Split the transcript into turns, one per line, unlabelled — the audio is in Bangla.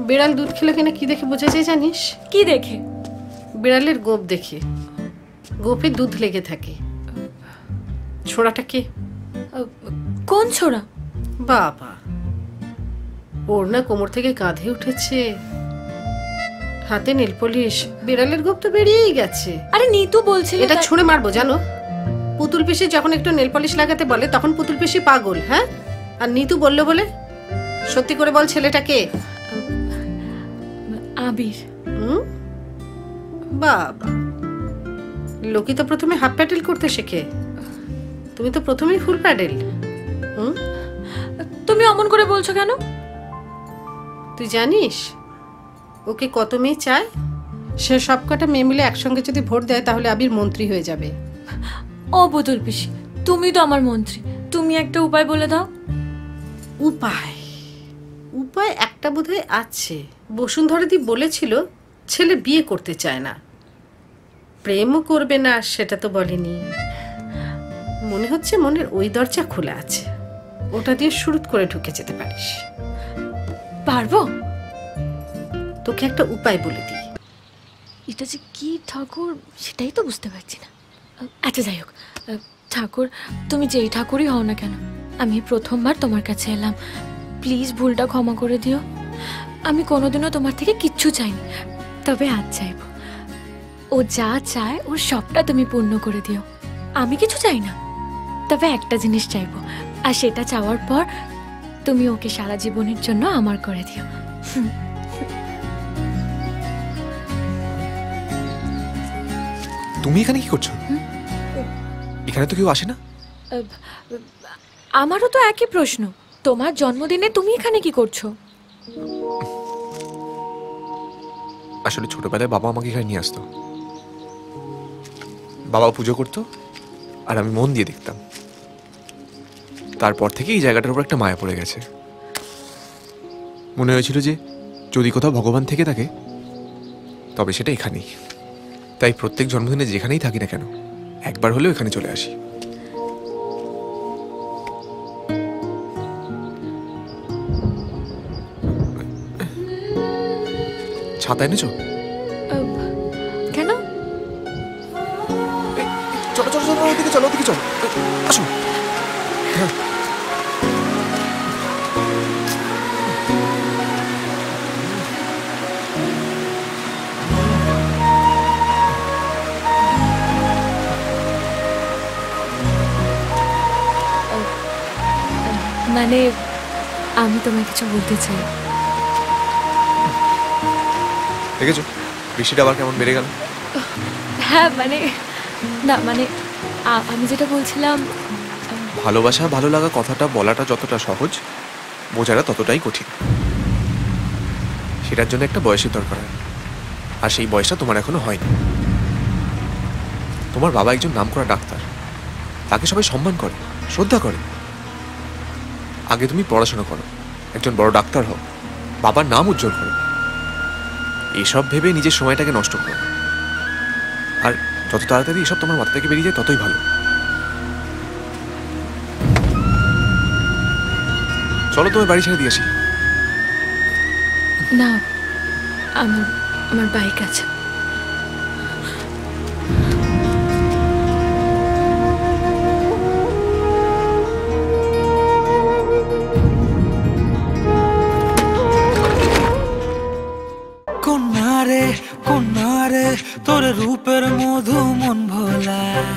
বিড়াল দুধ খেলে কিনা কি দেখে বোঝা যায় জানিস?
কি দেখে?
বিড়ালের গোপ দেখে। গোপে দুধ লেগে থাকে। ছোড়াটা কে?
কোন ছোড়া?
বাবা, ওর না কোমর থেকে কাঁধে উঠেছে, হাতে নেল পলিশ। বিড়ালের গোপ তো বেরিয়েই গেছে।
আরে নিতু বলছে
এটা ছুঁড়ে মারবো জানো। পুতুল পিসি যখন একটু নেল পলিশ লাগাতে বলে তখন পুতুল পিসি পাগল। হ্যাঁ, আর নিতু বললো বলে? সত্যি করে বল, ছেলেটা কে?
আবির।
বাবা, লোকে তো প্রথমে হাফ প্যাডেল করতে শেখে, তুমি তো প্রথমেই ফুল প্যাডেল।
তুমি অমন করে বলছো কেন?
তুই জানিস ওকে কত মেয়ে চায়? সে সবকটা মেয়ে মিলে একসঙ্গে যদি ভোট দেয় তাহলে আবির মন্ত্রী হয়ে যাবে।
ও পুতুল পিসি, তুমি তো আমার মন্ত্রী, তুমি একটা উপায় বলে দাও।
উপায়? উপায় একটা বোধহয় আছে। বসুন্ধরাদি বলেছিল ছেলে বিয়ে করতে চায় না, প্রেমও করবে না, সেটা তো বলেনি। মনে হচ্ছে মনের ওই দরজা খোলা আছে, ওটা দিয়ে শুরু করে ঢুকে যেতে পারিস।
পারবো?
তোকে একটা উপায় বলে দিই।
এটা যে কি ঠাকুর সেটাই তো বুঝতে পারছি না। আচ্ছা যাই হোক, ঠাকুর তুমি যেই ঠাকুরই হও না কেন, আমি প্রথমবার তোমার কাছে এলাম, প্লিজ ভুলটা ক্ষমা করে দিও। আমি কোনোদিনও তোমার থেকে কিচ্ছু চাইনি, তবে আজ চাইব। ও যা চায় ওর সবটা তুমি পূর্ণ করে দিও। আমি কিছু চাই না, তবে একটা জিনিস চাইবো, আর সেটা চাওয়ার পর তুমি ওকে সারা জীবনের জন্য আমার করে দিও।
তুমি এখানে কি করছো? এখানে তো কেউ আসে না।
আমারও তো একই প্রশ্ন, তোমার জন্মদিনে তুমি এখানে কি করছো?
আসলে ছোটবেলায় বাবা আমাকে এখানে নিয়ে আসতো, বাবা পুজো করতো আর আমি মন দিয়ে দেখতাম। তারপর থেকে এই জায়গাটার উপর একটা মায়া পড়ে গেছে। মনে হয়েছিল যে যদি কোথাও ভগবান থেকে থাকে তবে সেটা এখানেই। তাই প্রত্যেক জন্মদিনে যেখানেই থাকি না কেন একবার হলেও এখানে চলে আসি। ছাতা এনেছো?
কেন?
চলো চলো চলো, ওদিকে চলো, ওদিকে চলো, আসো। হ্যাঁ,
মানে আমি তোমায় কিছু বলতে চাই।
দেখেছো বৃষ্টিটা আবার কেমন বেড়ে গেল।
হ্যাঁ মানে না, মানে আমি যেটা বলছিলাম,
ভালোবাসা ভালো লাগা কথাটা বলাটা যতটা সহজ, বোঝাটা ততটাই কঠিন। সেটার জন্য একটা বয়সের দরকার হয়, আর সেই বয়সটা তোমার এখনো হয়নি। তোমার বাবা একজন নামকরা ডাক্তার, তাকে সবাই সম্মান করে, শ্রদ্ধা করে। আগে তুমি পড়াশোনা করো, একজন বড় ডাক্তার হও, বাবার নাম উজ্জ্বল করো। এইসব ভেবে নিজের সময়টাকে নষ্ট করো, আর যত তাড়াতাড়ি এসব তোমার মাথা থেকে বেরিয়ে যায় ততই ভালো। চলো তোমার বাড়ি ছেড়ে দিয়ে আসি।
না আমার বাইক আছে।
কন্যারে কন্যারে তোর রূপের মধু মন ভোলায়,